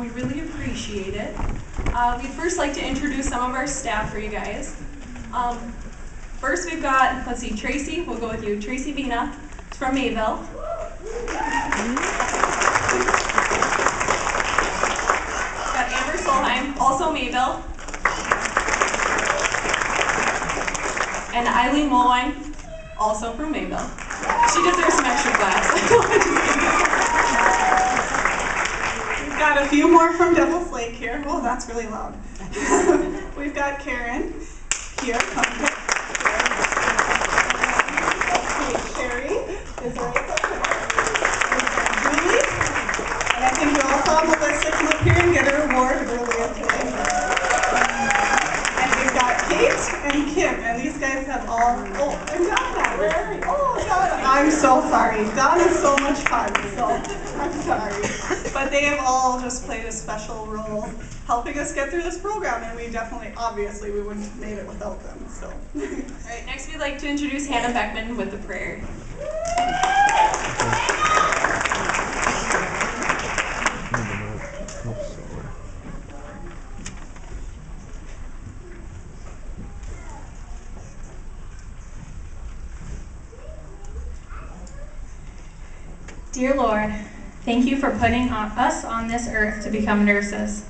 We really appreciate it. We'd first like to introduce some of our staff for you guys. First we've got, let's see, Tracy, we'll go with you. Tracy Vina, it's from Mayville. Got Amber Solheim, also Mayville. And Eileen Mulwine, also from Mayville. She deserves some extra class. Got a few more from Devil's Lake here. Oh, that's really loud. We've got Karen here. Sherry is right there. Julie. And I think we all saw Melissa come up here and get her award earlier today. And we've got Kate and Kim. And these guys have all, oh, and Donna, where are you? Oh, Donna. I'm so sorry. Donna's so much fun, so I'm sorry. But they have all just played a special role helping us get through this program, and we definitely, obviously, we wouldn't have made it without them, so. All right, next we'd like to introduce Hannah Beckman with the prayer. Dear Lord, thank you for putting us on this earth to become nurses.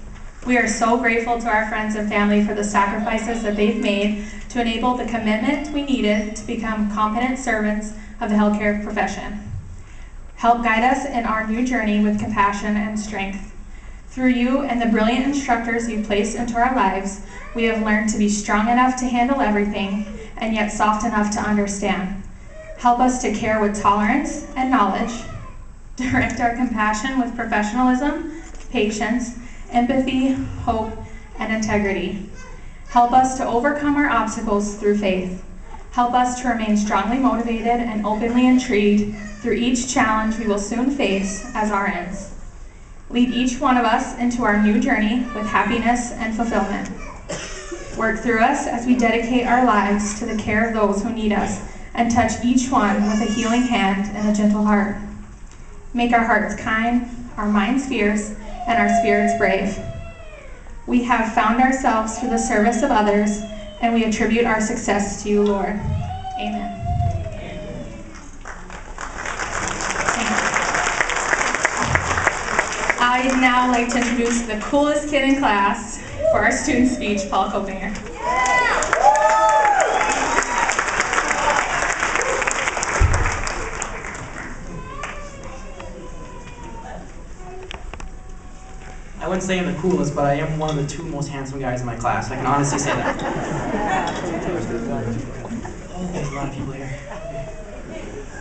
We are so grateful to our friends and family for the sacrifices that they've made to enable the commitment we needed to become competent servants of the healthcare profession. Help guide us in our new journey with compassion and strength. Through you and the brilliant instructors you placed into our lives, we have learned to be strong enough to handle everything and yet soft enough to understand. Help us to care with tolerance and knowledge. Direct our compassion with professionalism, patience, empathy, hope, and integrity. Help us to overcome our obstacles through faith. Help us to remain strongly motivated and openly intrigued through each challenge we will soon face as RNs. Lead each one of us into our new journey with happiness and fulfillment. Work through us as we dedicate our lives to the care of those who need us and touch each one with a healing hand and a gentle heart. Make our hearts kind, our minds fierce, and our spirits brave. We have found ourselves through the service of others, and we attribute our success to you, Lord. Amen. I'd now like to introduce the coolest kid in class for our student speech, Paul Kopinger. I wouldn't say I'm the coolest, but I am one of the two most handsome guys in my class. I can honestly say that. Oh, there's a lot of people here.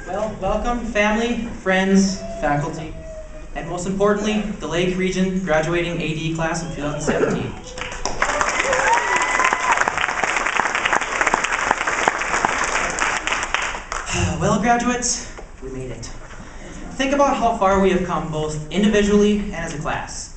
Well, welcome, family, friends, faculty, and most importantly, the Lake Region graduating AD class of 2017. Well, graduates, we made it. Think about how far we have come both individually and as a class.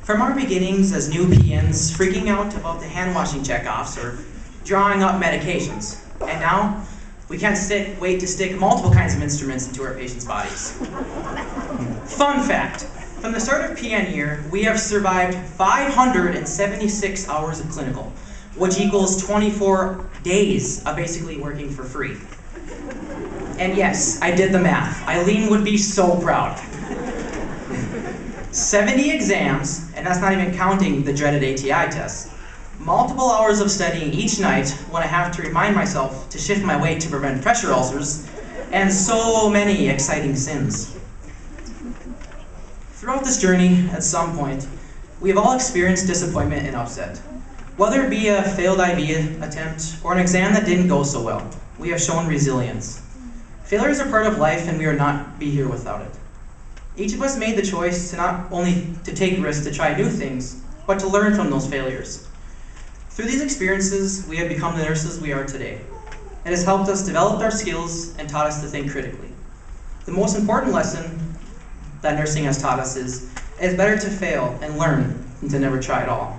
From our beginnings as new PNs, freaking out about the hand-washing checkoffs or drawing up medications. And now, we can't wait to stick multiple kinds of instruments into our patients' bodies. Fun fact, from the start of PN year, we have survived 576 hours of clinical, which equals 24 days of basically working for free. And yes, I did the math. Eileen would be so proud. 70 exams, and that's not even counting the dreaded ATI test. Multiple hours of studying each night when I have to remind myself to shift my weight to prevent pressure ulcers, and so many exciting sins. Throughout this journey, at some point, we have all experienced disappointment and upset. Whether it be a failed IB attempt or an exam that didn't go so well, we have shown resilience. Failures are part of life and we are not be here without it. Each of us made the choice to not only to take risks to try new things, but to learn from those failures. Through these experiences, we have become the nurses we are today. It has helped us develop our skills and taught us to think critically. The most important lesson that nursing has taught us is it's better to fail and learn than to never try at all.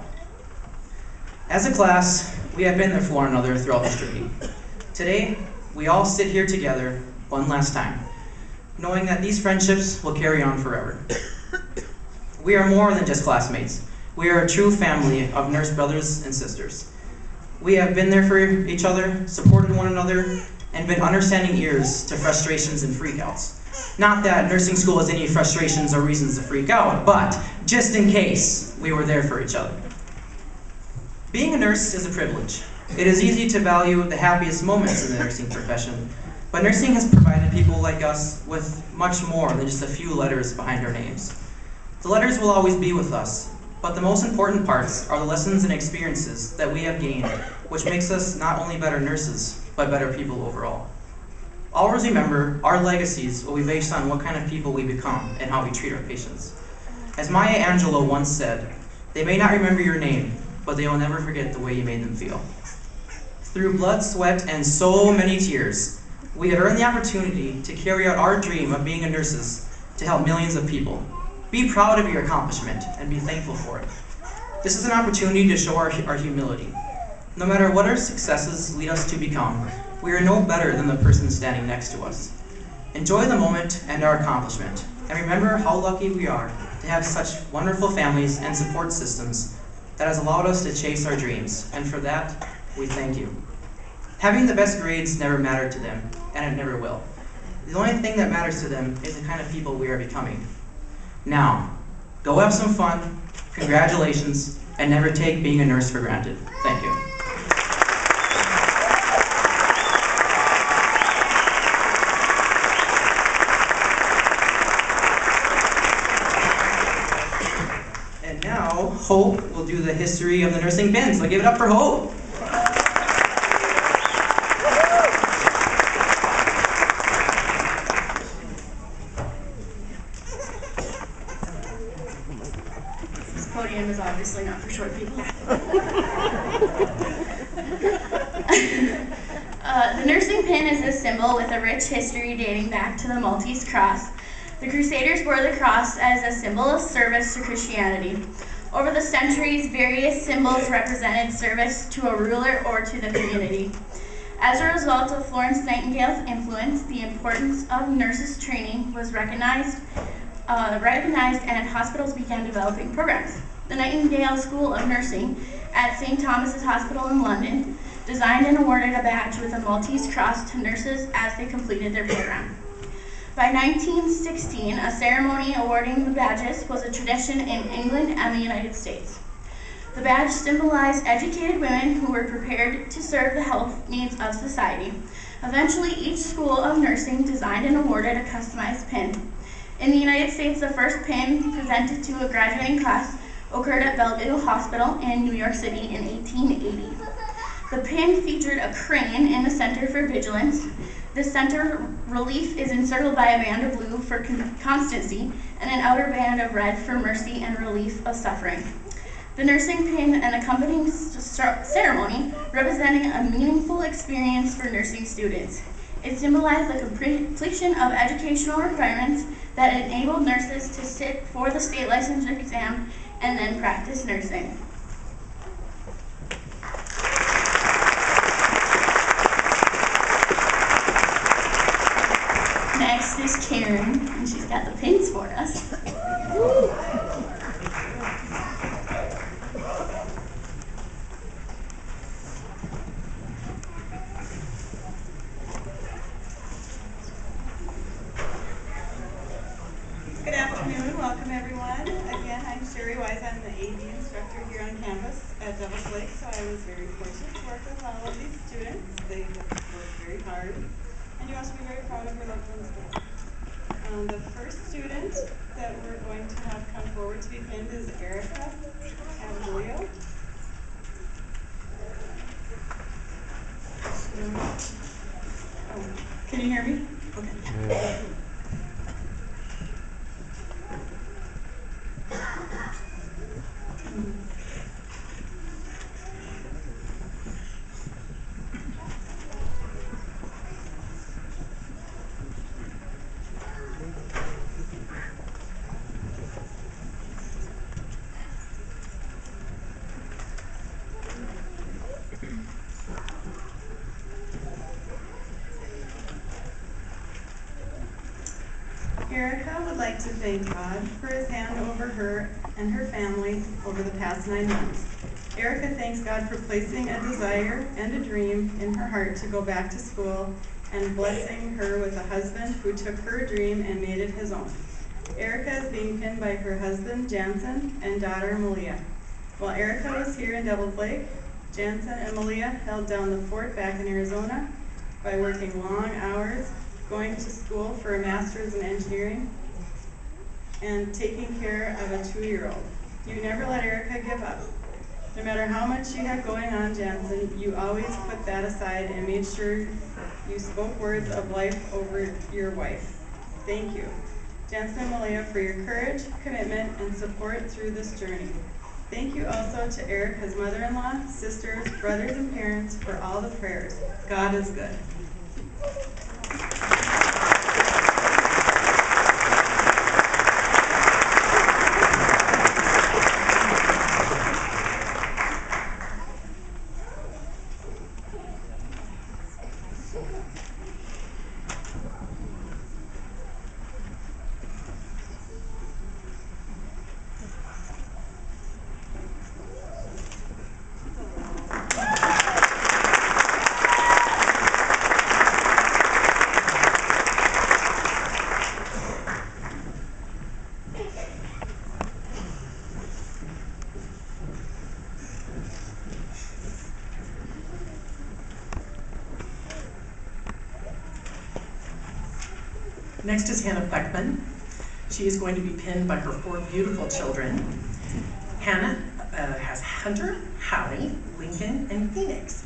As a class, we have been there for one another throughout this journey. Today, we all sit here together one last time, knowing that these friendships will carry on forever. We are more than just classmates. We are a true family of nurse brothers and sisters. We have been there for each other, supported one another, and been understanding ears to frustrations and freakouts. Not that nursing school has any frustrations or reasons to freak out, but just in case, we were there for each other. Being a nurse is a privilege. It is easy to value the happiest moments in the nursing profession, but nursing has provided people like us with much more than just a few letters behind our names. The letters will always be with us, but the most important parts are the lessons and experiences that we have gained, which makes us not only better nurses, but better people overall. Always remember, our legacies will be based on what kind of people we become and how we treat our patients. As Maya Angelou once said, "They may not remember your name, but they will never forget the way you made them feel." Through blood, sweat, and so many tears, we have earned the opportunity to carry out our dream of being a nurses to help millions of people. Be proud of your accomplishment and be thankful for it. This is an opportunity to show our humility. No matter what our successes lead us to become, we are no better than the person standing next to us. Enjoy the moment and our accomplishment, and remember how lucky we are to have such wonderful families and support systems that has allowed us to chase our dreams, and for that, we thank you. Having the best grades never mattered to them, and it never will. The only thing that matters to them is the kind of people we are becoming. Now, go have some fun, congratulations, and never take being a nurse for granted. Thank you. And now, Hope will do the history of the nursing pin, so give it up for Hope. Podium is obviously not for short people. The nursing pin is a symbol with a rich history dating back to the Maltese cross. The Crusaders wore the cross as a symbol of service to Christianity. Over the centuries, various symbols represented service to a ruler or to the community. As a result of Florence Nightingale's influence, the importance of nurses' training was recognized and hospitals began developing programs. The Nightingale School of Nursing at St. Thomas's Hospital in London designed and awarded a badge with a Maltese cross to nurses as they completed their program. By 1916, a ceremony awarding the badges was a tradition in England and the United States. The badge symbolized educated women who were prepared to serve the health needs of society. Eventually, each school of nursing designed and awarded a customized pin. In the United States, the first pin presented to a graduating class occurred at Bellevue Hospital in New York City in 1880. The pin featured a crane in the center for vigilance. The center relief is encircled by a band of blue for constancy and an outer band of red for mercy and relief of suffering. The nursing pin and accompanying ceremony representing a meaningful experience for nursing students. It symbolized the completion of educational requirements that enabled nurses to sit for the state licensure exam and then practice nursing. Next is Karen, and she's got the pins for us. Good afternoon. afternoon. Welcome, everyone. Again, I'm Sherry Wise. I'm the AD instructor here on campus at Devils Lake, so I was very fortunate to work with all of these students. They have worked very hard, and you must be very proud of your loved ones. The first student that we're going to have come forward to be pinned is Erica Amelio. Can you hear me? Okay. Erica would like to thank God for his hand over her and her family over the past 9 months. Erica thanks God for placing a desire and a dream in her heart to go back to school and blessing her with a husband who took her dream and made it his own. Erica is being pinned by her husband, Jansen, and daughter, Malia. While Erica was here in Devils Lake, Jansen and Malia held down the fort back in Arizona by working long hours, going to school for a master's in engineering, and taking care of a 2-year-old. You never let Erica give up. No matter how much you had going on, Jansen, you always put that aside and made sure you spoke words of life over your wife. Thank you, Jansen and Malia, for your courage, commitment, and support through this journey. Thank you also to Erica's mother-in-law, sisters, brothers, and parents for all the prayers. God is good. Next is Hannah Beckman. She is going to be pinned by her 4 beautiful children. Hannah has Hunter, Hallie, Lincoln, and Phoenix.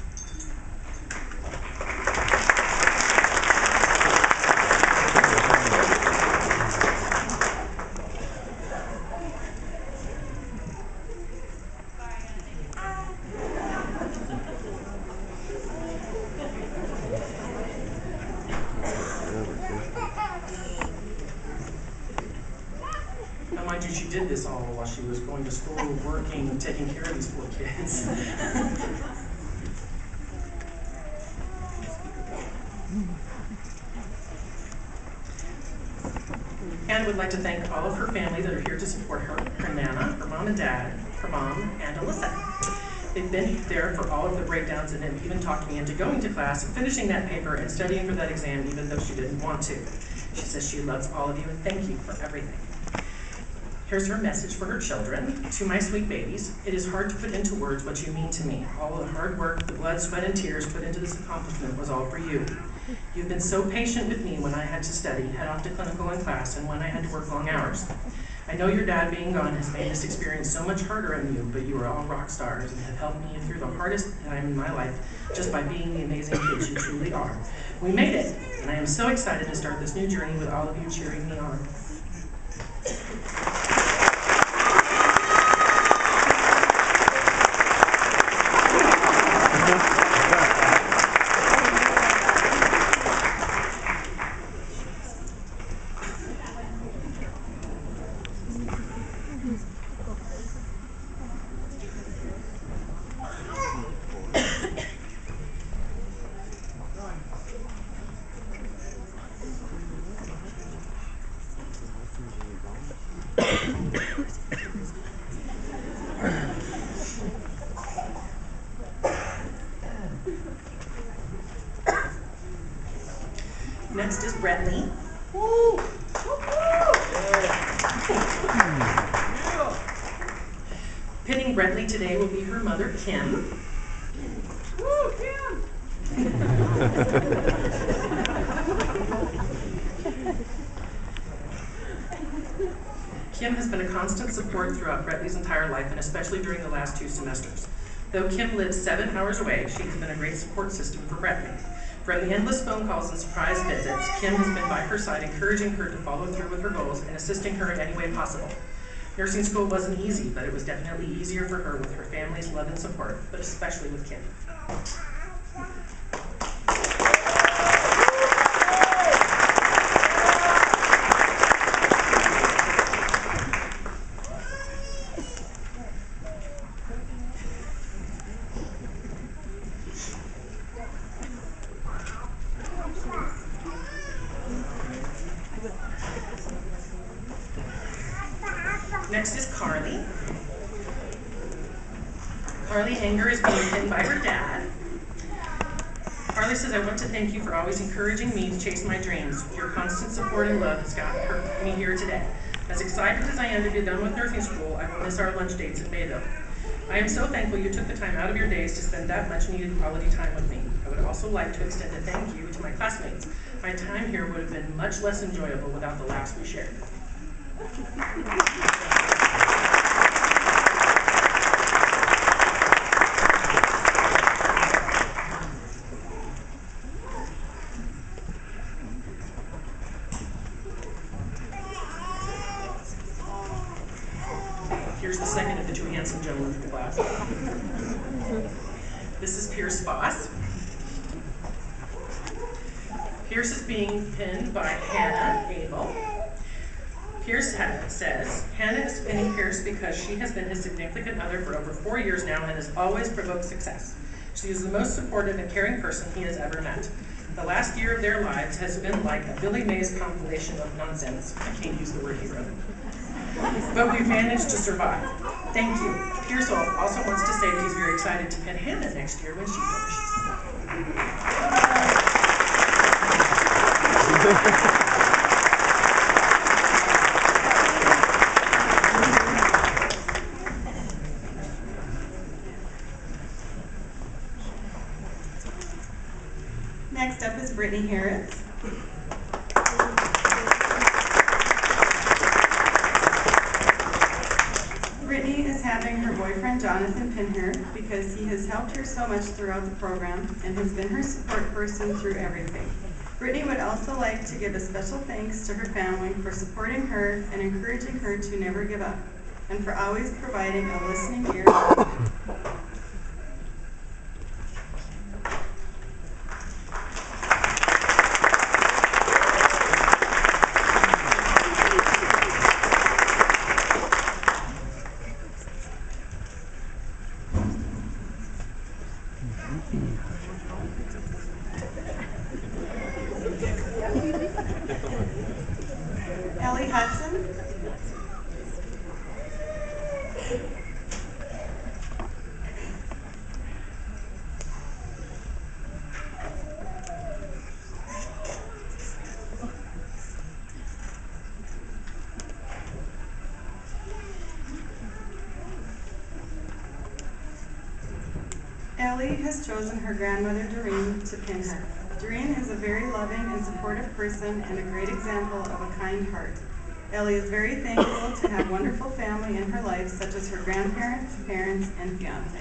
She did this all while she was going to school, working, taking care of these 4 kids. Anne would like to thank all of her family that are here to support her, her Nana, her mom and dad, her mom, and Alyssa. They've been there for all of the breakdowns and have even talked me into going to class and finishing that paper and studying for that exam even though she didn't want to. She says she loves all of you and thank you for everything. Here's her message for her children. To my sweet babies, it is hard to put into words what you mean to me. All of the hard work, the blood, sweat, and tears put into this accomplishment was all for you. You've been so patient with me when I had to study, head off to clinical and class, and when I had to work long hours. I know your dad being gone has made this experience so much harder on you, but you are all rock stars and have helped me through the hardest time in my life just by being the amazing kids you truly are. We made it, and I am so excited to start this new journey with all of you cheering me on. Next is Brentley. Woo! Woo-hoo! Pinning Brentley today will be her mother, Kim. Woo, Kim! Kim has been a constant support throughout Brentley's entire life, and especially during the last 2 semesters. Though Kim lives 7 hours away, she has been a great support system for Brentley. From the endless phone calls and surprise visits, Kim has been by her side, encouraging her to follow through with her goals and assisting her in any way possible. Nursing school wasn't easy, but it was definitely easier for her with her family's love and support, but especially with Kim. Next is Carly. Carly Hanger is being pinned by her dad. Carly says, I want to thank you for always encouraging me to chase my dreams. Your constant support and love has gotten me here today. As excited as I am to be done with nursing school, I will miss our lunch dates in Mayville. I am so thankful you took the time out of your days to spend that much needed quality time with me. I would also like to extend a thank you to my classmates. My time here would have been much less enjoyable without the laughs we shared. Here's the second of the 2 handsome gentlemen from the class. This is Pierce Foss. Pierce is being pinned by Hannah Abel. Pierce says, Hannah is pinning Pierce because she has been his significant other for over 4 years now and has always provoked success. She is the most supportive and caring person he has ever met. The last year of their lives has been like a Billy Mays compilation of nonsense. I can't use the word hero. But we've managed to survive. Thank you. Pierce also wants to say that he's very excited to pin Hannah next year when she finishes. Next up is Brittany Harris. Brittany is having her boyfriend Jonathan pin her because he has helped her so much throughout the program and has been her support person through everything. Brittany would also like to give a special thanks to her family for supporting her and encouraging her to never give up, and for always providing a listening ear. Ellie Hudson. Ellie has chosen her grandmother Doreen to pin her. Doreen is a very loving and supportive person and a great example of a kind heart. Ellie is very thankful to have wonderful family in her life, such as her grandparents, parents, and fiance.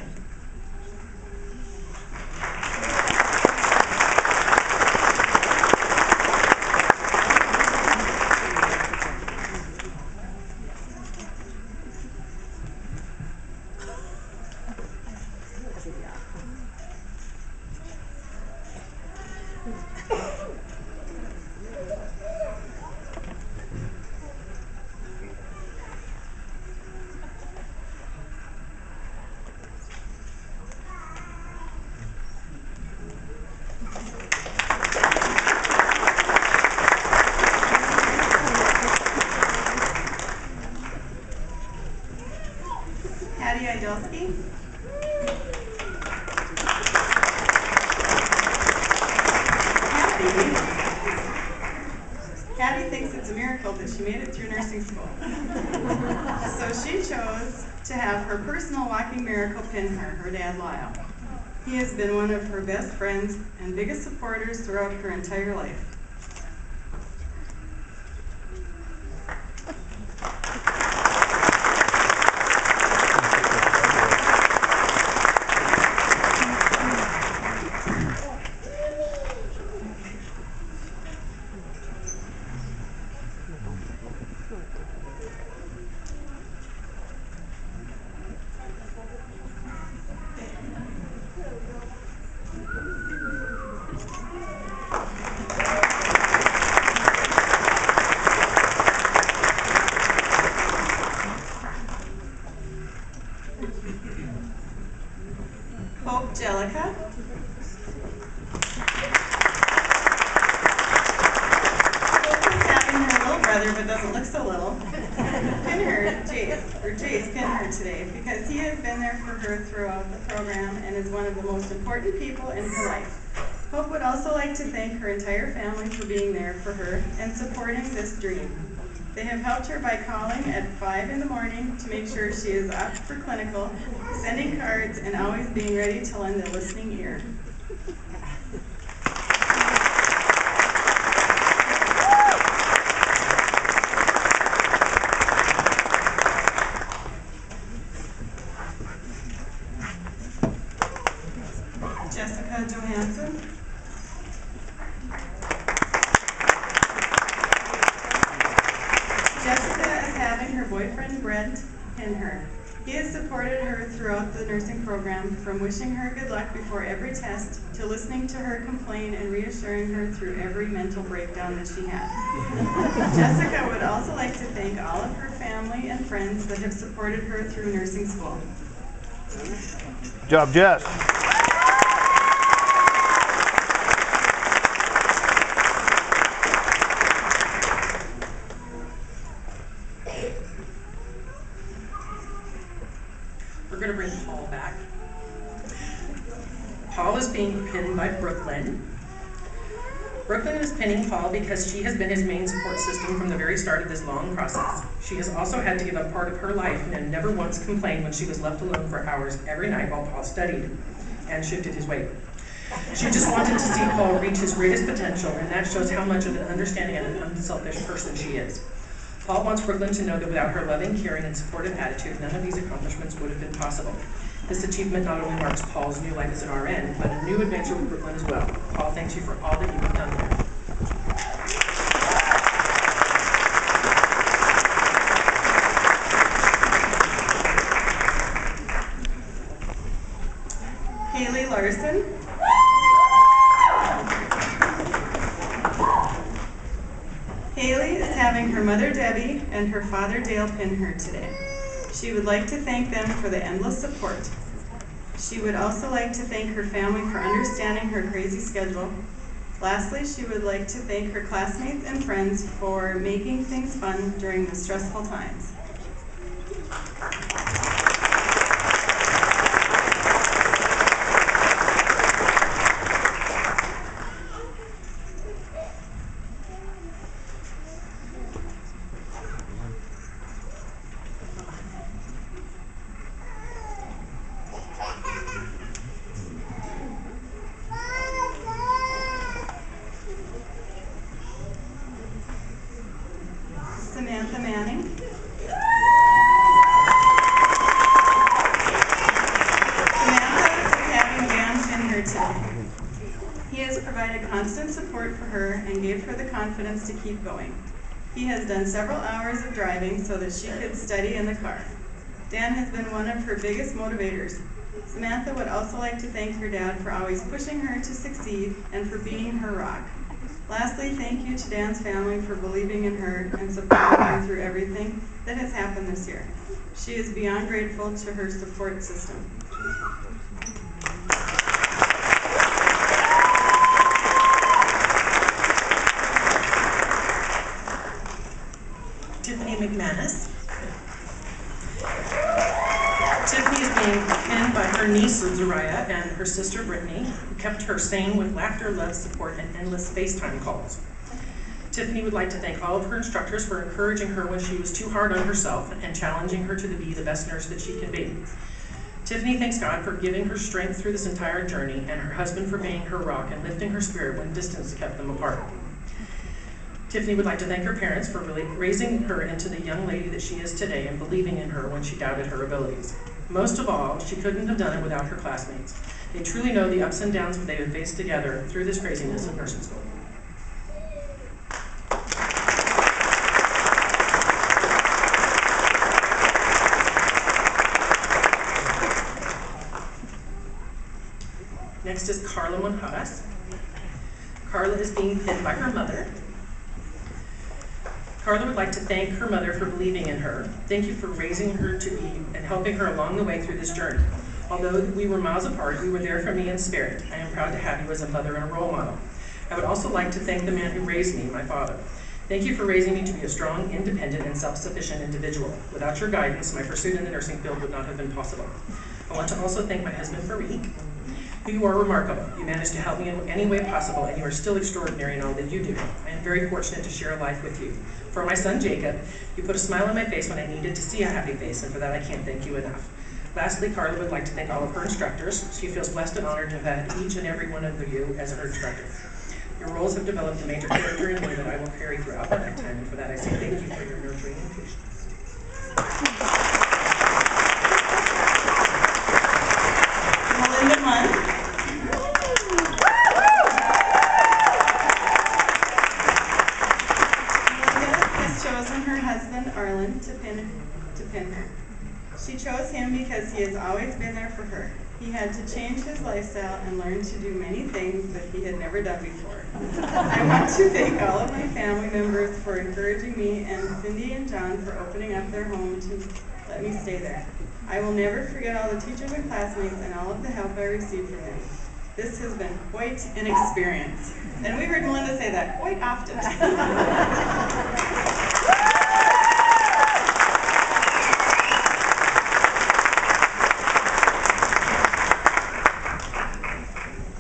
Kathy thinks it's it's a miracle that she made it through nursing school. So she chose to have her personal walking miracle pin her dad Lyle. He has been one of her best friends and biggest supporters throughout her entire life. Hope Jellica. Hope is having her little brother, but doesn't look so little. Pin her, Jace, pin her today because he has been there for her throughout the program and is one of the most important people in her life. Hope would also like to thank her entire family for being there for her and supporting this dream. They have helped her by calling at 5 in the morning to make sure she is up for clinical, sending cards, and always being ready to lend a listening ear. Jessica Johansson. Jessica is having her boyfriend Brent pin her. He has supported her throughout the nursing program, from wishing her good luck before every test to listening to her complain and reassuring her through every mental breakdown that she had. Jessica would also like to thank all of her family and friends that have supported her through nursing school. Good job, Jess. We're going to bring Paul back. Paul is being pinned by Brooklyn. Brooklyn is pinning Paul because she has been his main support system from the very start of this long process. She has also had to give up part of her life and never once complained when she was left alone for hours every night while Paul studied and shifted his weight. She just wanted to see Paul reach his greatest potential, and that shows how much of an understanding and an unselfish person she is. Paul wants Brooklyn to know that without her loving, caring, and supportive attitude, none of these accomplishments would have been possible. This achievement not only marks Paul's new life as an RN, but a new adventure with Brooklyn as well. Paul thanks you for all that you have done there. Haley Larson. Haley is having her mother Debbie and her father Dale pin her today. She would like to thank them for the endless support. She would also like to thank her family for understanding her crazy schedule. Lastly, she would like to thank her classmates and friends for making things fun during the stressful times. Samantha Manning. Samantha is having Dan pin her today. He has provided constant support for her and gave her the confidence to keep going. He has done several hours of driving so that she could study in the car. Dan has been one of her biggest motivators. Samantha would also like to thank her dad for always pushing her to succeed and for being her rock. Lastly, thank you to Dan's family for believing in her and supporting her through everything that has happened this year. She is beyond grateful to her support system. Tiffany McManus. Tiffany is being pinned by her niece Zariah and her sister Brittany, who kept her sane with laughter, love, support, and endless FaceTime calls. Tiffany would like to thank all of her instructors for encouraging her when she was too hard on herself and challenging her to be the best nurse that she can be. Tiffany thanks God for giving her strength through this entire journey and her husband for being her rock and lifting her spirit when distance kept them apart. Tiffany would like to thank her parents for really raising her into the young lady that she is today and believing in her when she doubted her abilities. Most of all, she couldn't have done it without her classmates. They truly know the ups and downs they have faced together through this craziness of nursing school. Next is Carla Monjaras. Carla is being pinned by her mother. Carla would like to thank her mother for believing in her. Thank you for raising her to be and helping her along the way through this journey. Although we were miles apart, you were there for me in spirit. I am proud to have you as a mother and a role model. I would also like to thank the man who raised me, my father. Thank you for raising me to be a strong, independent, and self-sufficient individual. Without your guidance, my pursuit in the nursing field would not have been possible. I want to also thank my husband, Fareed. You are remarkable. You managed to help me in any way possible, and you are still extraordinary in all that you do. I am very fortunate to share a life with you. For my son, Jacob, you put a smile on my face when I needed to see a happy face, and for that I can't thank you enough. Lastly, Carla would like to thank all of her instructors. She feels blessed and honored to have had each and every one of you as her instructor. Your roles have developed a major character in me that I will carry throughout my lifetime, and for that I say thank you for your nurturing and patience. Melinda Munn. Her husband Arlen to pin her. She chose him because he has always been there for her. He had to change his lifestyle and learn to do many things that he had never done before. I want to thank all of my family members for encouraging me and Cindy and John for opening up their home to let me stay there. I will never forget all the teachers and classmates and all of the help I received from them. This has been quite an experience. And we heard Melinda say that quite often.